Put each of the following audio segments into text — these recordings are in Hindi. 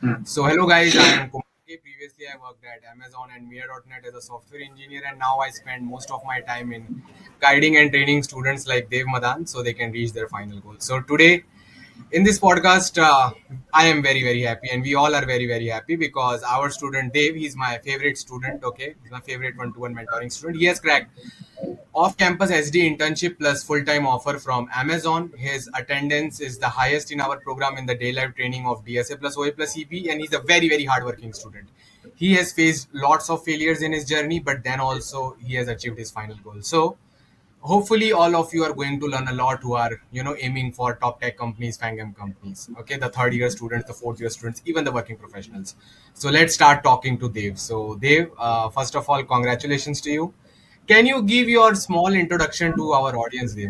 So hello guys, I am Kumar. Previously I worked at Amazon and Mia.net as a software engineer, and now I spend most of my time in guiding and training students like Dev Madan so they can reach their final goal. So today in this podcast, I am very happy, and we all are very happy because our student Dev, he's my favorite student. Okay, he's my favorite one-to-one mentoring student. He has cracked off-campus SD internship plus full-time offer from Amazon. His attendance is the highest in our program in the day live training of DSA plus OA plus EP, and he's a very hardworking student. He has faced lots of failures in his journey, but then also he has achieved his final goal. So hopefully all of you are going to learn a lot who are aiming for top tech companies, fangam companies. Okay, the third year students, the fourth year students, even the working professionals. So let's start talking to Dev. So Dev, first of all, congratulations to you. Can you give your small introduction to our audience, Dev?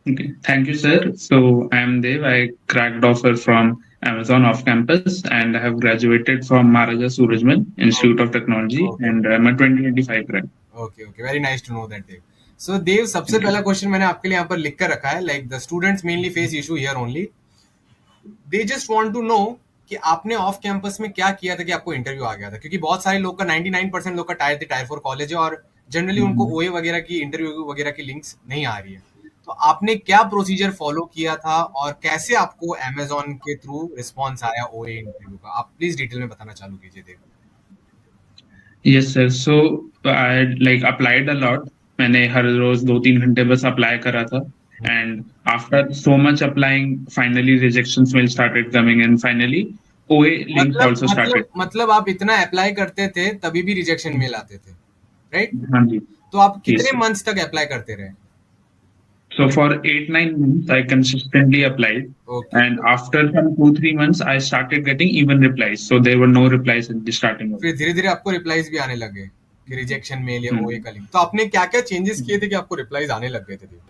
Okay, thank you, sir. So I'm Dev. I cracked offer from Amazon off campus and I have graduated from Maharaja Surajmal Institute of Technology Okay, and I'm a 2025 grad. Okay very nice to know that Dev. So Dev, सबसे Thank you. पहला क्वेश्चन मैंने आपके लिए यहाँ पर लिख कर रखा है. Like the students mainly face issue here only. They just want to know कि आपने ऑफ कैंपस में क्या किया था कि आपको इंटरव्यू आ गया था, क्योंकि बहुत सारे लोग का 99% लोग का टायर 4 कॉलेज है और जनरली उनको ओए वगैरह की इंटरव्यू वगैरह की लिंक्स नहीं आ रही है. तो आपने क्या प्रोसीजर फॉलो किया था और कैसे आपको अमेजोन के थ्रू रिस्पॉन्स आया ओए इंटरव्यू का, आप प्लीज डिटेल में बताना चालू कीजिए देव. Yes, sir. So I like applied a lot. मैंने हर रोज 2-3 घंटे बस अप्लाई करा था. And after so much applying, finally rejections mail started coming and finally OA link मतलब also मतलब started. मतलब आप इतना अप्लाई करते थे तभी भी रिजेक्शन मेल आते थे, राइट? हाँ जी. तो आप Yes, कितने sir. मंथ्स तक अप्लाई करते रहे? So for 8-9 months, I consistently applied, okay, and after some 2-3 months, I started getting even replies. So there were no replies in the starting of फिर it. धीरे धीरे आपको रिप्लाईज भी आने लगे कि रिजेक्शन मेल या ओए Hmm. का लिंक. तो आपने क्या क्या चेंजेस किए थे कि आपको रिप्लाईज आने लग गए थे?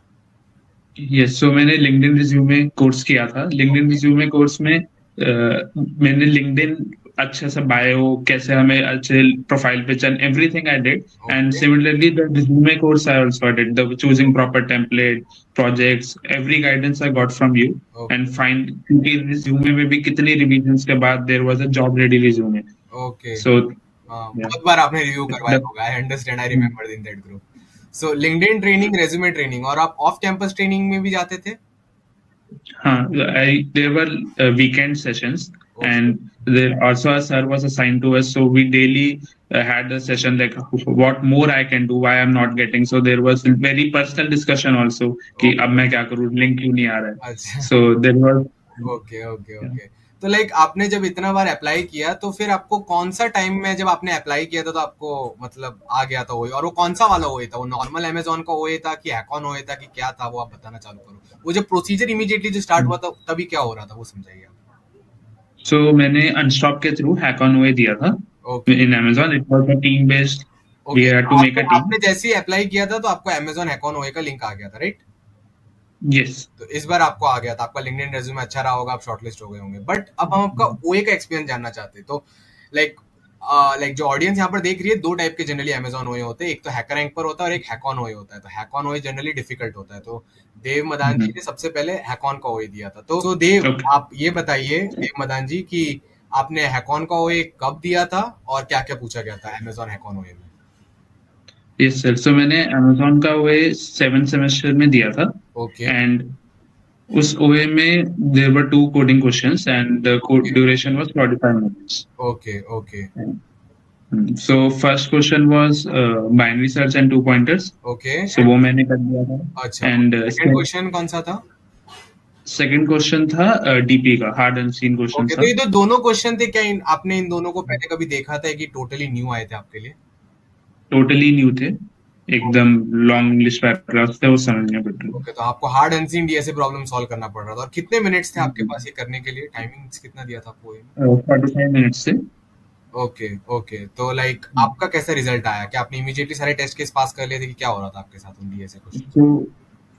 Yes, so मैंने LinkedIn resume कोर्स किया था. LinkedIn ओके, resume कोर्स में मैंने LinkedIn अच्छे से बायो कैसे हमें अच्छे profile picture everything I did, and okay, similarly the resume course I also did, the choosing proper template, projects, every guidance I got from you. Okay, And find क्योंकि resume में भी कितनी revisions के बाद there was a job ready resume. Okay. So yeah. बहुत बार आपने रिव्यू करवाया The, होगा. I understand, I remember in that group. So LinkedIn training, resume training, और आप ऑफ कैंपस ट्रेनिंग में भी जाते थे? there were weekend sessions, okay, and there also a sir was assigned to us. So we daily had a session like what more I can do, why I'm not getting. So there was very personal discussion also. कि ओके. अब मैं क्या करूँ, link क्यों नहीं आ रहा है. अच्छा. So there was yeah. Okay. तो लाइक आपने जब इतना बार अप्लाई किया तो फिर आपको कौन सा टाइम में जब आपने अप्लाई किया था तो आपको मतलब आ गया था ओए, और वो कौन सा वाला ओए था? वो नॉर्मल अमेजोन का ओए था कि हैकॉन ओए था कि क्या था, वो आप बताना चालू करो. वो जब प्रोसीजर इमीडिएटली जो स्टार्ट हुआ था तभी क्या हो रहा था वो समझाइए आप. So मैंने Unstop के through Hackon Way दिया था. Okay, In Amazon it was a team based. We okay. had to make आपने a team. आपने जैसे ही अप्लाई किया था तो आपको अमेजोन हैकॉन ओए का लिंक आ गया था, राइट? Yes. तो इस बार आपको आ गया था, आपका लिंक्डइन रेज्यूमे अच्छा रहा होगा, आप शॉर्टलिस्ट हो गए होंगे. बट अब हम आपका ओए का एक्सपीरियंस जानना चाहते हैं. तो लाइक लाइक जो ऑडियंस यहाँ पर देख रही है, दो टाइप के जनरली अमेजोन ओए होते हैं. एक तो हैकर रैंक पर होता है और एक हैकॉन ओए होता है. तो हैकॉन ओए जनरली डिफिकल्ट होता है. तो देव मदान जी Mhm. ने सबसे पहले हैकॉन का ओए दिया था. तो देव, Okay. आप ये बताइए देव मदान जी कि आपने हैकॉन का ओए कब दिया था और क्या क्या पूछा गया था अमेजोन हैकॉन ओए में? Yes, sir. So मैंने Amazon का OA 7 सेमेस्टर में दिया था. ओके, And उस OA में there were 2 coding questions and the code okay, duration was 45 minutes. Okay, okay, So first question was binary search and 2 pointers. Okay. So वो मैंने कर दिया था. अच्छा, And सेकंड क्वेश्चन कौन सा था? second question था DP का hard unseen question ओके, तो था. ये तो दोनों क्वेश्चन थे. क्या आपने इन दोनों को पहले कभी देखा था कि टोटली न्यू आए थे आपके लिए? Totally new थे. एकदम long English paragraphs थे, वो समझने पड़ते थे. ओके, तो आपको hard unseen DSA problem solve करना पड़ रहा था. और कितने मिनट्स थे आपके पास ये करने के लिए? टाइमिंग कितना दिया था आपको ये? 45 minutes से. Okay, okay. तो लाइक आपका कैसा रिजल्ट आया? क्या आपने इमीडिएटली सारे टेस्ट केस पास कर लिए थे कि क्या हो रहा था आपके साथ उन डीएसए क्वेश्चन? तो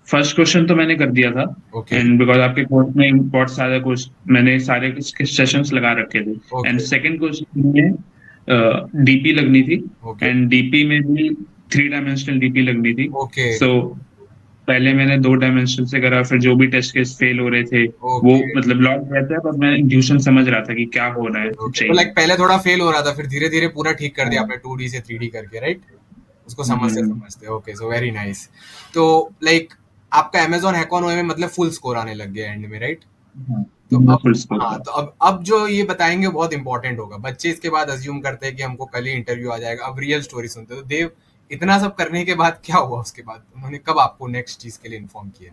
फर्स्ट क्वेश्चन तो मैंने कर दिया था. ओके, एंड बिकॉज आपके कोर्स में बहुत सारे क्वेश्चन मैंने सारे सेशंस लगा रखे थे. ओके, एंड सेकंड क्वेश्चन में डीपी लगनी थी. ओके, एंड डीपी में भी 3 डायमेंशनल डीपी लगनी थी. ओके, सो पहले मैंने 2 डायमेंशन से करा, फिर जो भी टेस्ट केस फेल हो रहे थे वो ओके मतलब लॉग रहता है, पर मैं इंट्यूशन समझ रहा था कि क्या हो रहा है ओके, तो चाहिए। लाइक पहले थोड़ा फेल हो रहा था, फिर धीरे धीरे पूरा ठीक कर दिया हाँ। आपने 2D से 3D करके, राइट? उसको समझते हम्म, समझते, ओके, सो वेरी नाइस। तो लाइक आपका अमेजोन हैकॉन में मतलब फुल स्कोर आने लग गया एंड में, राइट? हाँ, तो मेरा अब, फुल स्कोर हाँ, था। तो अब जो ये बताएंगे बहुत इंपॉर्टेंट होगा। बच्चे इसके बाद अज्यूम करते हैं कि हमको कल ही इंटरव्यू आ जाएगा, अब रियल स्टोरी सुनते हैं। तो देव, इतना सब करने के बाद क्या हुआ उसके बाद? उन्होंने कब आपको नेक्स्ट चीज के लिए इन्फॉर्म किया?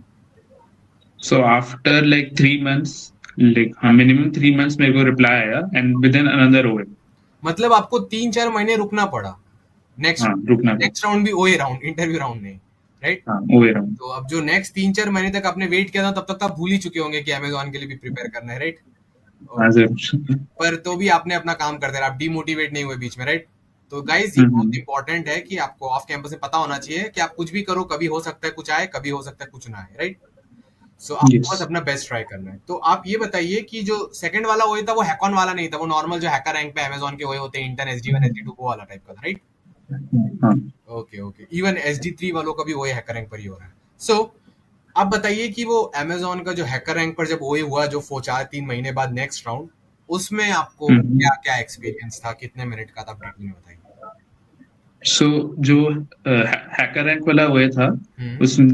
So after like 3 months, like हाँ मिनिमम 3 मंथ्स मेरे को रिप्लाई आया, एंड विद इन अनदर ओए। मतलब आपको 3-4 महीने रुकना पड़ा? नेक्स्ट हाँ, रुकना था। नेक्स्ट राउंड भी ओए राउंड, इंटरव्यू राउंड नहीं, राइट? हाँ, ओए राउंड। तो अब जो नेक्स्ट 3-4 महीने तक आपने वेट किया था, तब तक तो आप भूल ही चुके होंगे कि अमेजोन के लिए भी प्रिपेयर करना है, राइट? हाँ जरूर। पर तो भी आपने अपना काम करते रहे, आप डिमोटिवेट नहीं हुए बीच में, राइट? तो गाइस, ये बहुत हम्म। इंपॉर्टेंट है कि आपको ऑफ कैंपस में पता होना चाहिए कि आप कुछ भी करो, कभी हो सकता है कुछ आए, कभी हो सकता है कुछ ना आए, राइट? So yes. आपको बस अपना बेस्ट ट्राई करना है। तो आप ये बताइए कि जो सेकंड वाला ओए था वो हैकॉन वाला नहीं था, वो नॉर्मल जो हैकर रैंक पे अमेजोन के ओए होते हैं, इंटर्न SD1 SD2 वो वाला टाइप का था, राइट? हाँ। ओके ओके, इवन SD3 वालों का भी ओए हैकर रैंक पर ही हो रहा है। सो आप बताइए कि वो अमेजोन का जो हैकर रैंक पर जब ओए हुआ, जो 4-3 महीने बाद नेक्स्ट राउंड, उसमें आपको हम्म। क्या क्या एक्सपीरियंस था, कितने मिनट का था, आप डिटेल में बताइए। सो जो हैकर रैंक वाला हुआ था, हम्म। उसमें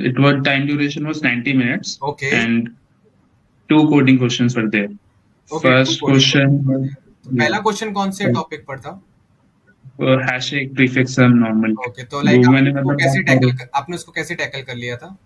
it was time duration was 90 minutes, okay and 2 coding questions were there. Okay, two first coding question, question, okay. तो पहला क्वेश्चन कौन से टॉपिक पर था? Hashing prefix normal. ओके, तो लाइक वो आपने मैंने उसको मतलब कैसे बहुत सारे, आपने उसको कैसे टैकल कर लिया था?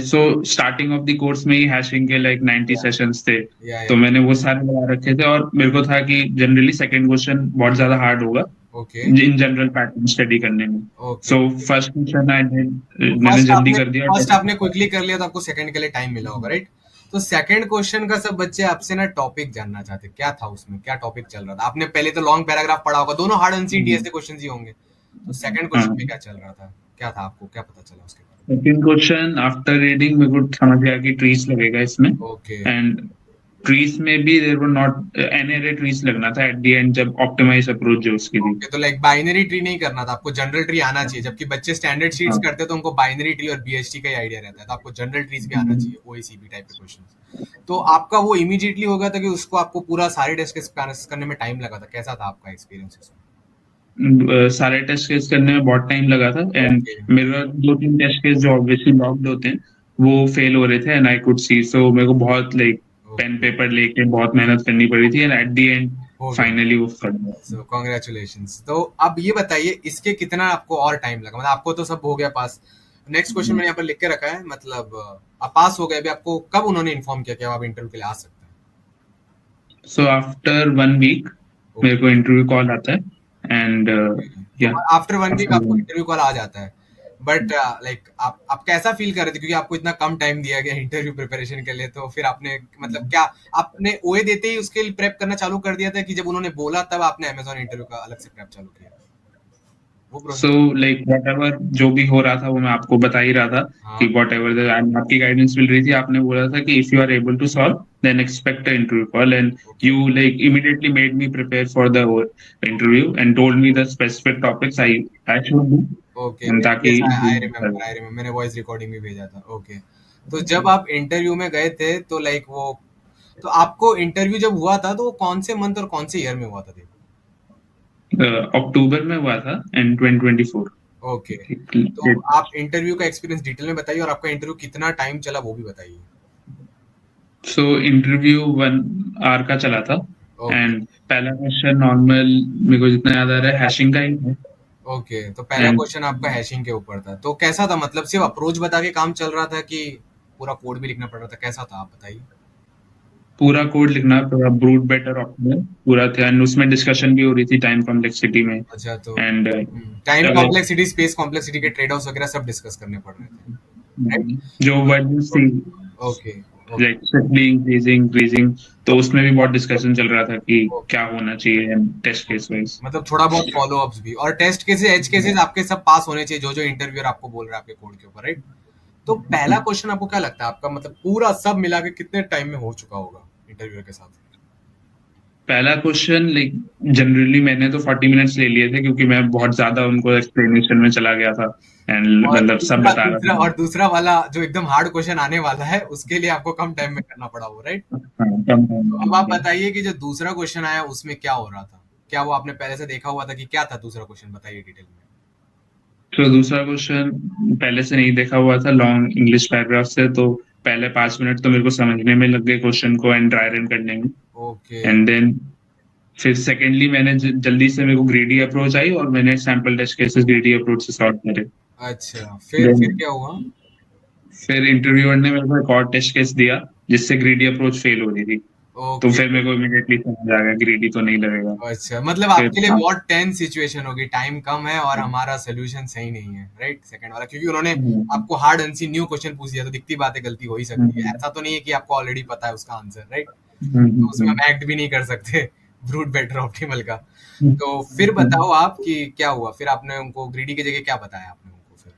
So starting of the course में ही हैशिंग के लाइक 90 या सेशंस थे। तो या मैंने वो सारे लगा रखे थे, और मेरे को था कि जनरली सेकंड क्वेश्चन बहुत ज्यादा हार्ड होगा okay in general pattern study करने में। Okay. So first question I तो डिड, मैंने फर्स्ट जल्दी आपने कर दिया। फर्स्ट आपने क्विकली कर लिया, तो आपको सेकंड के लिए टाइम मिला होगा, राइट? तो सेकंड क्वेश्चन का सब बच्चे आपसे ना टॉपिक जानना चाहते हैं, क्या था उसमें, क्या टॉपिक चल रहा था? आपने पहले तो लॉन्ग पैराग्राफ पढ़ा होगा, दोनों hard and hmm, DSA questions ही होंगे। तो सेकंड क्वेश्चन में हाँ। क्या चल रहा था, क्या था, आपको क्या पता चला उसके बारे सेकंड क्वेश्चन आफ्टर रीडिंग मेरे को समझ गया कि ट्रीज लगेगा इसमें, में? ओके एंड ट्रीज में भी देयर वर नॉट एनी अरे ट्रीज लगना था एट द एंड, जब ऑप्टिमाइज अप्रोच जो उसकी थी। ओके, तो लाइक बाइनरी ट्री नहीं करना था आपको, जनरल ट्री आना चाहिए। जबकि बच्चे स्टैंडर्ड शीट्स हाँ। करते हैं तो उनको बाइनरी ट्री और बीएचटी का ही आइडिया रहता है, तो आपको जनरल ट्रीज भी आना हम्म। चाहिए, ओएसीबी टाइप के क्वेश्चन। तो आपका वो इमीडिएटली हो गया था कि उसको आपको पूरा सारे टेस्ट करने में टाइम लगा था? कैसा था आपका एक्सपीरियंस उसमें? सारे टेस्ट केस करने में बहुत टाइम लगा था, एंड ओके मेरा 2-3 टेस्ट केस जो ऑब्वियसली लॉक्ड होते हैं वो फेल हो रहे थे, एंड आई कुड सी। सो मेरे को बहुत लाइक पेन ओके, पेपर लेके बहुत मेहनत करनी पड़ी थी, एंड एट द एंड हो गया। फाइनली वो कर गया। सो कॉन्ग्रेचुलेशंस। तो अब ये बताइए, इसके कितना आपको और टाइम लगा? मतलब आपको तो सब हो गया पास। नेक्स्ट क्वेश्चन मैंने यहाँ पर लिख के रखा है, मतलब आप पास हो गए, अभी आपको कब उन्होंने इन्फॉर्म किया कि अब आप इंटरव्यू के लिए आ सकते सो आफ्टर 1 वीक हैं? मेरे ओके को इंटरव्यू कॉल आता है, एंड तो या आफ्टर 1 वीक आपको आफ्टर इंटरव्यू कॉल आ जाता है। बट लाइक आप कैसा फील कर रहे थे, क्योंकि आपको इतना कम टाइम दिया गया इंटरव्यू प्रिपरेशन के लिए? तो फिर आपने मतलब क्या, आपने ओए देते ही उसके लिए प्रेप करना चालू कर दिया था, कि जब उन्होंने बोला तब आपने अमेजोन इंटरव्यू का अलग से प्रेप चालू किया? वो so process. Like what ever जो भी हो रहा था वो मैं आपको बता ही रहा था कि हाँ वट एवर आपकी गाइडेंस मिल रही थी। आपने बोला था कि if you are able to solve then expect a interview call, and okay you like immediately made me prepare for the interview and told me the specific topics I should do, okay, and ताकि यस, आई रिमेम्बर, मैंने वॉइस रिकॉर्डिंग भी भेजा था। ओके, तो जब आप इंटरव्यू में गए थे तो लाइक वो, तो आपको इंटरव्यू जब हुआ था तो वो कौन से मंथ और कौन से ईयर में हुआ था? अक्टूबर में हुआ था एंड 2024। ओके, तो आप इंटरव्यू का एक्सपीरियंस डिटेल में बताइए, और आपका इंटरव्यू कितना टाइम चला वो भी बताइए। सो इंटरव्यू 1 आवर का चला था, ओके एंड पहला क्वेश्चन नॉर्मल मेरे को जितना याद आ रहा है हैशिंग का ही है। ओके, तो पहला एंड क्वेश्चन आपका हैशिंग के ऊपर था, तो कैसा था? मतलब सिर्फ अप्रोच बता के काम चल रहा था, कि पूरा कोड भी लिखना पड़ रहा था? कैसा था, आप बताइए। पूरा कोड लिखना, पूरा ब्रूट बेटर ऑप्टिमल पूरा था, एंड उसमें डिस्कशन भी हो रही थी टाइम कॉम्प्लेक्सिटी में, अच्छा, तो एंड टाइम अगर कॉम्प्लेक्सिटी, स्पेस कॉम्प्लेक्सिटी के ट्रेड ऑफ्स वगैरह सब डिस्कस करने पड़ रहे थे, राइट? जो वैल्यूज थी okay okay like swiftly increasing increasing, तो उसमें भी बहुत डिस्कशन चल रहा था कि ओके, क्या होना चाहिए टेस्ट केस वाइज। मतलब थोड़ा बहुत फॉलो अप्स भी, और टेस्ट केसेस, एज केसेस आपके सब पास होने चाहिए, जो जो इंटरव्यूअर आपको बोल रहा है आपके कोड के ऊपर, राइट? तो पहला क्वेश्चन आपको क्या लगता है, आपका मतलब पूरा सब मिला के कितने टाइम में हो चुका होगा इंटरव्यूअर के साथ? पहला क्वेश्चन लाइक जनरली मैंने तो 40 मिनट्स ले लिए थे क्योंकि मैं बहुत ज्यादा उनको एक्सप्लेनेशन में चला गया था एंड और मतलब सब दूसरा बता रहा दूसरा था। और दूसरा वाला जो एकदम हार्ड क्वेश्चन आने वाला है उसके लिए आपको कम टाइम में करना पड़ा वो, राइट? हाँ, कम टाइम तो अब आप में। बताइए कि जो दूसरा क्वेश्चन आया उसमें क्या हो रहा था? क्या वो आपने पहले से देखा हुआ था कि क्या था दूसरा क्वेश्चन? बताइए डिटेल में। तो दूसरा क्वेश्चन पहले से नहीं देखा हुआ था, लॉन्ग इंग्लिश पैराग्राफ से, तो पहले 5 मिनट तो मेरे को समझने में लग गए क्वेश्चन को एंड ड्राई रन करने में। ओके। एंड देन फिर सेकेंडली मैंने जल्दी से मेरे को ग्रीडी अप्रोच आई और मैंने sample test cases greedy approach से सॉल्व करे। अच्छा, फिर Then क्या हुआ? फिर इंटरव्यूअर ने मेरे को एक और टेस्ट केस दिया जिससे ग्रीडी अप्रोच फेल हो रही थी। तो ओके। फिर मेरे को इमीडिएटली समझ आ गया ग्रीडी तो नहीं लगेगा। अच्छा, मतलब फिर आपके लिए बहुत टेंस सिचुएशन होगी, टाइम कम है और हमारा सोल्यूशन सही नहीं है, राइट? सेकंड वाला, क्योंकि उन्होंने हम्म, आपको हार्ड एंड सी न्यू क्वेश्चन पूछ दिया, तो दिखती बात है गलती हो ही सकती है। हम्म, ऐसा तो नहीं है कि आपको ऑलरेडी पता है उसका आंसर, राइट? हम्म, तो उसमें हम्म, हम एक्ट भी नहीं कर सकते ब्रूट बेटर ऑप्टिमल का। हम्म, तो फिर हम्म। बताओ आप कि क्या हुआ? फिर आपने उनको ग्रीडी की जगह क्या बताया आपने उनको फिर?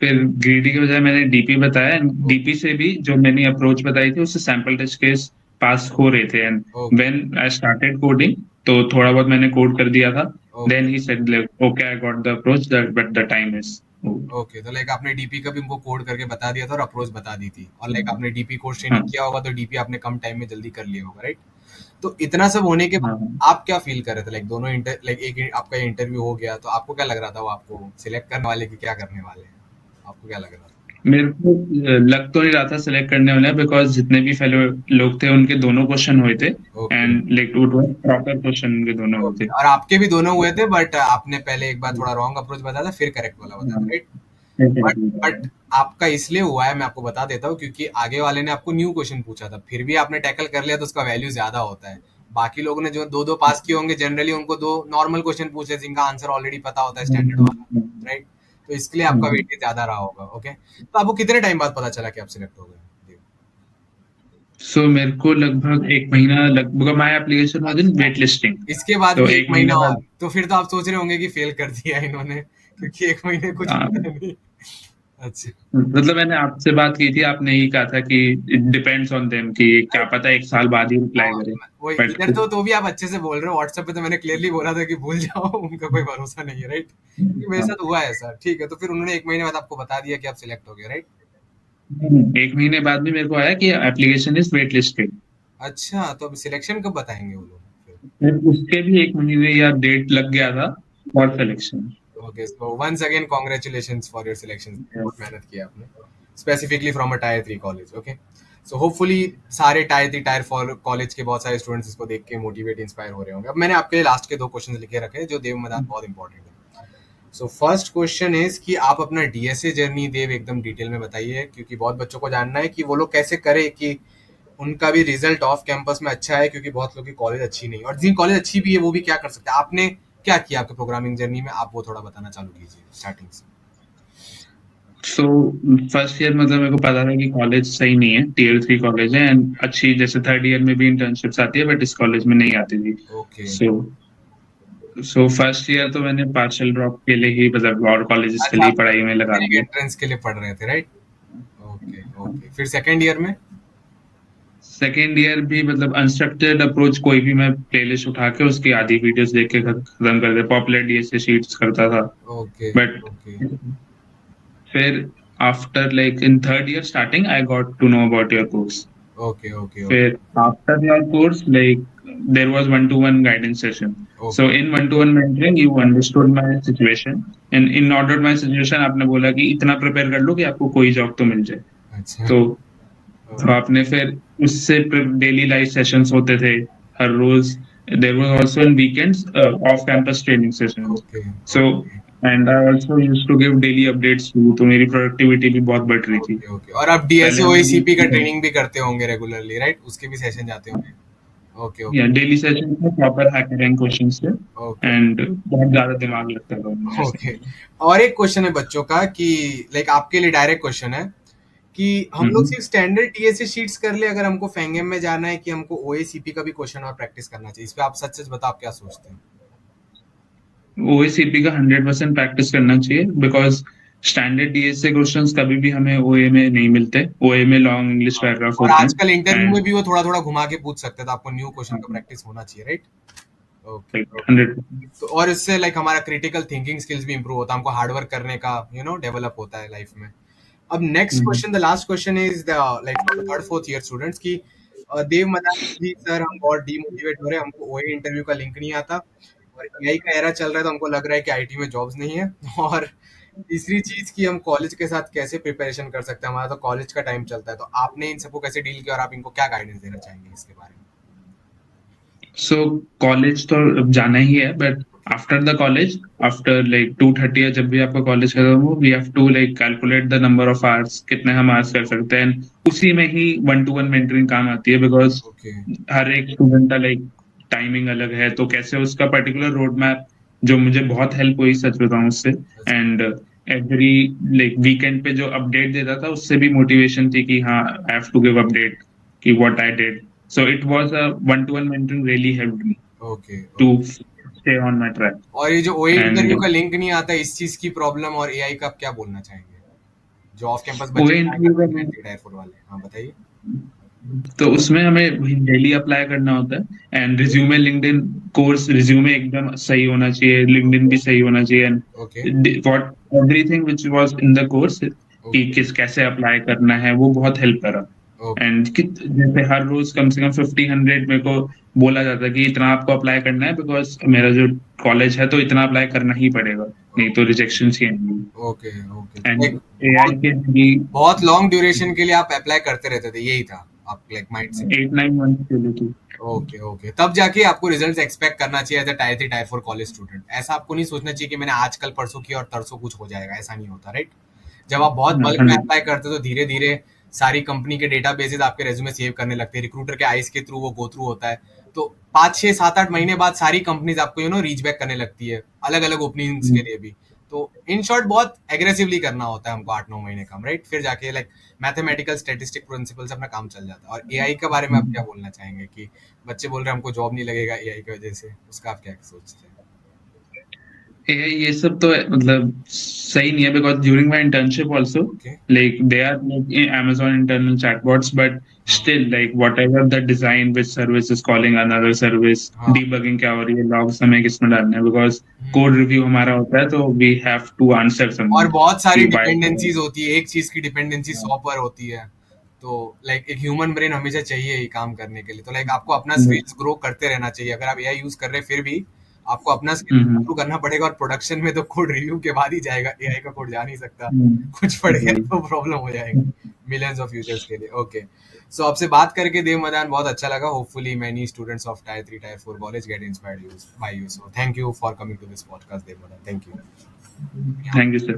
फिर ग्रीडी के बजाय मैंने डीपी बताया। डीपी से भी जो मैंने अप्रोच बताई थी उससे सैंपल टेस्ट केस पास हो रहे थे। And okay. When I started coding तो थोड़ा बहुत मैंने कोड कर दिया था। Then okay. He said okay I got the approach but the time is. Okay, तो लाइक आपने डीपी का भी उनको कोड करके बता दिया था और अप्रोच बता दी थी, और लाइक आपने डीपी कोर्स ट्रेनिंग हाँ किया होगा तो डीपी आपने कम टाइम में जल्दी कर लिया होगा, राइट? तो इतना सब होने के बाद हाँ। आप क्या फील कर रहे थे? लाइक दोनों इंटर लाइक एक आपका इंटरव्यू हो गया तो आपको क्या लग रहा था, वो आपको सिलेक्ट करने वाले कि क्या करने वाले हैं? आपको क्या लग रहा था? मेरे को लग तो नहीं रहा था सिलेक्ट करने वाला, बिकॉज जितने भी फेलो लोग थे उनके दोनों क्वेश्चन हुए थे। Okay. And like it was proper question उनके दोनों हुए ओके, थे। और आपके भी दोनों हुए थे, बट आपने पहले एक बार थोड़ा रॉन्ग अप्रोच बताया था, फिर करेक्ट वाला बताया था, हाँ, राइट? बट आपका इसलिए हुआ है, मैं आपको बता देता हूँ, क्योंकि आगे वाले ने आपको न्यू क्वेश्चन पूछा था, फिर भी आपने टैकल कर लिया तो उसका वैल्यू ज्यादा होता है। बाकी लोगों ने जो दो दो पास किए होंगे, जनरली उनको दो नॉर्मल क्वेश्चन पूछे जिनका आंसर ऑलरेडी पता होता है, स्टैंडर्ड वाला, राइट? तो इसके लिए आपका वेटेज ज्यादा रहा होगा। ओके, तो आपको कितने टाइम बाद पता चला कि आप सिलेक्ट हो गए? सो मेरे को लगभग एक महीना लगभग, माई एप्लीकेशन वाज इन अच्छा, वेट लिस्टिंग। इसके बाद तो भी एक एक महीना महीने और? बाद तो फिर तो आप सोच रहे होंगे कि फेल कर दिया इन्होंने, क्योंकि एक महीने कुछ आ, पता नहीं। अच्छा। मतलब मैंने आपसे बात की थी, आपने ही कहा था कि इट डिपेंड्स ऑन देम कि क्या पता एक साल बाद ही रिप्लाई हाँ, करे। वो बट इधर तो भी आप अच्छे से बोल रहे हो, व्हाट्सएप पे तो मैंने क्लियरली बोला था कि भूल जाओ, उनका कोई भरोसा नहीं है, राइट? क्योंकि मेरे साथ हुआ है ऐसा, ठीक है? तो फिर उन्होंने एक महीने बाद आपको बता दिया कि आप सिलेक्ट हो गए, राइट? एक महीने बाद भी मेरे को आया कि एप्लीकेशन इज वेट लिस्टेड। अच्छा, तो अब सिलेक्शन कब बताएंगे वो लोग फिर? फिर उसके भी एक महीने या डेट लग गया था for selection. Okay, so once again congratulations for your selection, बहुत मेहनत किया आपने, specifically from a tier 3 college. Okay, so hopefully सारे टायर 3 टायर 4 कॉलेज के बहुत सारे स्टूडेंट्स इसको देख के मोटिवेट इंस्पायर हो रहे होंगे। अब मैंने आपके लिए लास्ट के दो क्वेश्चन लिखे रखे हैं जो देव मैदान बहुत इंपॉर्टेंट है। सो फर्स्ट क्वेश्चन इज कि आप अपना डीएसए जर्नी देव एकदम डिटेल में बताइए, क्योंकि बहुत बच्चों को जानना है कि वो लोग कैसे करें कि उनका भी रिजल्ट ऑफ कैंपस में अच्छा है, क्योंकि बहुत लोग की कॉलेज अच्छी नहीं है, और जिन कॉलेज अच्छी भी है वो भी क्या कर सकते हैं। आपने क्या किया आपके प्रोग्रामिंग जर्नी में, आप वो थोड़ा बताना चालू कीजिए स्टार्टिंग से। सो फर्स्ट ईयर मतलब मेरे को पता था कि कॉलेज सही नहीं है, टीयर 3 कॉलेज है एंड अच्छी, जैसे थर्ड ईयर में भी इंटर्नशिप्स आती है बट इस कॉलेज में नहीं आती थी। ओके। सो सो फर्स्ट ईयर तो मैंने पार्शियल ड्रॉप के लिए ही, मतलब और कॉलेजेस के अच्छा, लिए आप ही पढ़ाई में लगा इंजीनियरिंग दिया। एंट्रेंस के लिए पढ़ रहे थे, राइट? ओके। ओके, फिर सेकेंड ईयर में? सेकेंड ईयर भी मतलब अनस्ट्रक्चर्ड अप्रोच, कोई भी मैं प्लेलिस्ट उठा के उसकी आधी वीडियोस देख के खत्म कर दे, पॉपुलर डीएसए शीट्स करता था। ओके। But okay. फिर after like in third year starting I got to know about your course. Okay. Okay. फिर after your course, like there was one-to-one guidance session. So okay. in one-to-one mentoring, you understood my situation, and in order my situation, आपने बोला कि इतना प्रिपेयर कर लो कि आपको कोई जॉब तो मिल जाए। अच्छा। तो आपने फिर उससे डेली लाइफ सेशंस होते थे हर रोज। There was also in weekends off campus training sessions. Okay. So okay. And I also used to give daily updates to, तो मेरी प्रोडक्टिविटी भी बहुत बढ़ रही थी। ओके। ओके, और आप डीएसए पहले ओएसीपी का हम ट्रेनिंग भी करते होंगे रेगुलरली, राइट? उसके भी सेशन जाते होंगे। ओके। या ओके। डेली सेशन में प्रॉपर हैकर क्वेश्चन थे ओके। एंड बहुत ज्यादा दिमाग लगता था उनमें ऐसे। ओके, और एक क्वेश्चन है बच्चों का कि लाइक आपके लिए डायरेक्ट क्वेश्चन है कि हम लोग हम्म। सिर्फ स्टैंडर्ड टीएसए शीट्स कर ले अगर हमको फेंगेम में जाना है, कि हमको ओएसीपी का भी क्वेश्चन और प्रैक्टिस करना चाहिए? इस पे आप सच सच बताओ, आप क्या सोचते हैं? ओएसीपी का 100% प्रैक्टिस करना चाहिए, बिकॉज स्टैंडर्ड डीएसए क्वेश्चंस कभी भी हमें ओए में नहीं मिलते। ओए में लॉन्ग इंग्लिश हाँ, पैराग्राफ और होते हैं आजकल इंटरव्यू में एंड भी वो थोड़ा थोड़ा घुमा के पूछ सकते हैं, तो आपको न्यू क्वेश्चन का प्रैक्टिस होना चाहिए, राइट? Okay like okay. 100%। तो और इससे लाइक हमारा क्रिटिकल थिंकिंग स्किल्स भी इंप्रूव होता है, हमको हार्ड वर्क करने का डेवलप होता है लाइफ में। अब next question, the last question is the like for third fourth year students की, देव मदान जी सर हम बहुत डीमोटिवेट हो रहे हैं, हमको ओए इंटरव्यू का लिंक नहीं आता, और एआई का एरा चल रहा है, तो हमको लग रहा है कि आईटी में जॉब्स नहीं है। और तीसरी चीज कि हम कॉलेज के साथ कैसे प्रिपरेशन कर सकते हैं, हमारा तो कॉलेज का टाइम चलता है, तो आपने इन सबको कैसे डील किया और आप इनको क्या गाइडेंस देना चाहेंगे इसके बारे में? सो कॉलेज तो अब जाना ही है, but after the college, after like 2:30 या जब भी आपका कॉलेज खत्म हो, we have to like calculate the number of hours, कितने हम आवर्स कर सकते हैं। उसी में ही 1-to-1 मेंटरिंग काम आती है, बिकॉज ओके। हर एक स्टूडेंट का लाइक टाइमिंग अलग है, तो कैसे उसका पर्टिकुलर रोड मैप, जो मुझे बहुत हेल्प हुई सच बताऊं उससे। एंड एवरी लाइक वीकेंड पे जो अपडेट देता था, उससे भी मोटिवेशन थी कि हाँ, I have to give update कि what I did. So it was a one-to-one mentoring really helped me okay to okay. stay on my track. और ये जो ओए And इंटरव्यू का लिंक नहीं आता, इस चीज की प्रॉब्लम और एआई का आप क्या बोलना चाहेंगे, जो ऑफ कैंपस बच्चे OA ट्राई इंटरव्यू करते हैं, का टायर फोर वाले? हाँ बताइए। तो उसमें हमें डेली अप्लाई करना होता है, and resume, LinkedIn course resume एकदम सही होना चाहिए, लिंक्डइन भी सही होना चाहिए, okay and what everything which was in the course कि ओके किस कैसे अप्लाई करना है, वो बहुत हेल्प करा। ओके एंड जैसे हर रोज कम से कम 50-100 मेरे को बोला जाता है कि इतना आपको अप्लाई करना है, बिकॉज मेरा जो कॉलेज है तो इतना अप्लाई करना ही पड़ेगा, नहीं तो रिजेक्शन ही आएंगी। Okay okay. तो एंड लाइक एआई बहुत के भी बहुत लॉन्ग ड्यूरेशन के लिए आप अप्लाई करते रहते थे, यही था आप लाइक माइंड से? 8-9 मंथ के लिए थी। ओके ओके, तब जाके आपको रिजल्ट्स एक्सपेक्ट करना चाहिए as a tier 3 tier 4 college student. ऐसा आपको नहीं सोचना चाहिए कि मैंने आज कल परसों किया और तरसों कुछ हो जाएगा, ऐसा नहीं होता, राइट? जब आप बहुत बल्क में 100। अप्लाई करते हो, तो धीरे धीरे सारी कंपनी के डेटाबेसेस आपके रेज्यूमे सेव करने लगते हैं, रिक्रूटर के आईज के थ्रू वो गो थ्रू होता है, तो 5 6 7 8 महीने बाद सारी कंपनीज आपको रीच बैक करने लगती है, अलग अलग ओपनिंग्स के लिए भी। तो इन शॉर्ट बहुत एग्रेसिवली करना होता है हमको 8 9 महीने काम, राइट? फिर जाके लाइक मैथमेटिकल स्टेटिस्टिक प्रिंसिपल से अपना काम चल जाता है। और एआई के बारे में आप क्या बोलना चाहेंगे कि बच्चे बोल रहे हैं हमको जॉब नहीं लगेगा एआई की वजह से, उसका आप क्या सोचते हैं? ये सब तो मतलब सही नहीं है, because during my internship also okay. Like they are Amazon internal chatbots, but हाँ still like whatever the design, which service is calling another service, हाँ। debugging क्या हो रही है, logs हमें किसमें डालना है, बिकॉज हम्म। कोड रिव्यू हमारा होता है, तो we have to answer और someone बहुत सारी कि why। डिपेंडेंसीज होती है, एक चीज की डिपेंडेंसी 100 पर होती है, तो लाइक एक ह्यूमन ब्रेन हमेशा चाहिए ही काम करने के लिए, तो लाइक आपको अपना स्किल्स ग्रो करते रहना चाहिए। अगर आप एआई यूज कर रहे हैं फिर भी आपको अपना स्किल हम्म। इंप्रूव करना पड़ेगा, और प्रोडक्शन में तो कोड रिव्यू के बाद ही जाएगा, एआई का कोड जा नहीं सकता, कुछ पड़ गया वही। तो प्रॉब्लम हो जाएगी मिलियंस ऑफ यूजर्स के लिए। ओके, सो आपसे बात करके देव मदान बहुत अच्छा लगा। Hopefully many students of tier 3 tier 4 college get inspired by you, so thank you for coming to this podcast Dev Madaan, thank you. Thank you sir.